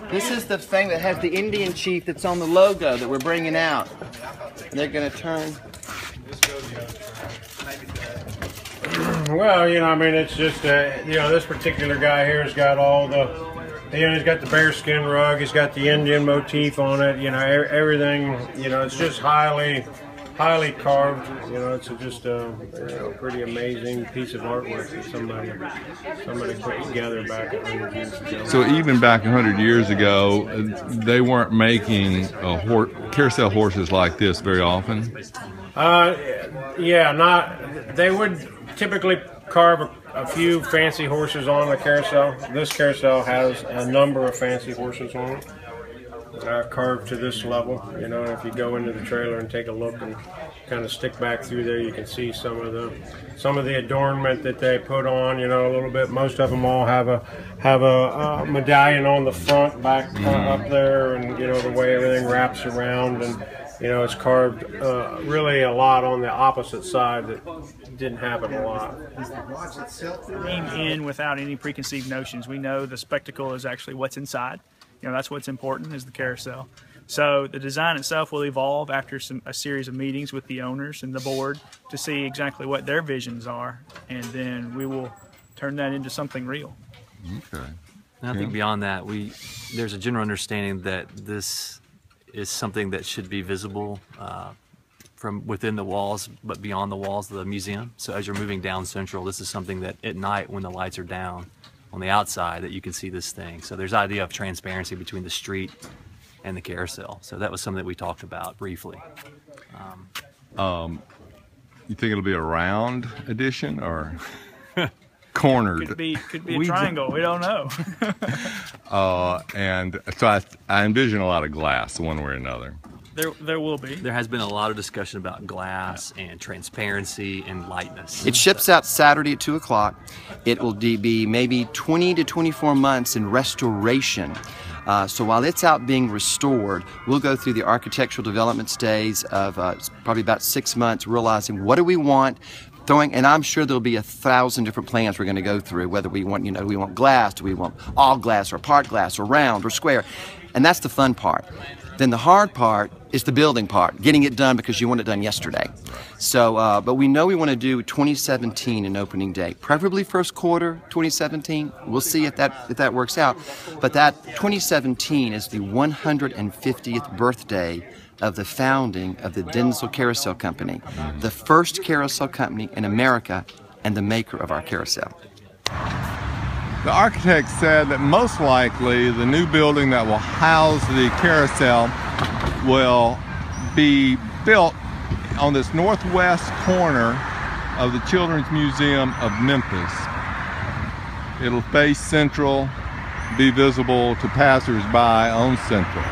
This is the thing that has the Indian chief that's on the logo that we're bringing out. And they're going to turn. Well, I mean, it's just, this particular guy here has got all the, he's got the bearskin rug, he's got the Indian motif on it, everything, it's just highly carved, it's just a pretty amazing piece of artwork that somebody put together back 100 years ago. So even back 100 years ago, they weren't making carousel horses like this very often? They would typically carve a few fancy horses on the carousel. This carousel has a number of fancy horses on it. Carved to this level, if you go into the trailer and take a look and kind of stick back through there, you can see some of the adornment that they put on, a little bit. Most of them all have a medallion on the front back up there, and the way everything wraps around, and it's carved really a lot on the opposite side that didn't happen a lot. Came in without any preconceived notions. We know the spectacle is actually what's inside. That's what's important, is the carousel. So the design itself will evolve after a series of meetings with the owners and the board to see exactly what their visions are, and then we will turn that into something real. Okay. And I think beyond that, there's a general understanding that this is something that should be visible from within the walls, but beyond the walls of the museum. So as you're moving down Central, this is something that at night, when the lights are down on the outside, that you can see this thing. So there's the idea of transparency between the street and the carousel. So that was something that we talked about briefly. You think it'll be a round edition or cornered? Could be a triangle. We don't know. And so I envision a lot of glass one way or another. There will be. There has been a lot of discussion about glass and transparency and lightness. It ships out Saturday at 2 o'clock. It will be maybe 20 to 24 months in restoration. So while it's out being restored, we'll go through the architectural development stage of probably about 6 months, realizing what do we want, and I'm sure there'll be 1,000 different plans we're going to go through, whether we want, do we want glass, do we want all glass or part glass or round or square, and that's the fun part. Then the hard part is the building part, getting it done because you want it done yesterday. So, but we know we want to do 2017 in opening day, preferably first quarter 2017. We'll see if that works out. But that 2017 is the 150th birthday of the founding of the Denzel Carousel Company, the first carousel company in America and the maker of our carousel. The architect said that most likely the new building that will house the carousel will be built on this northwest corner of the Children's Museum of Memphis. It'll face Central, be visible to passersby on Central.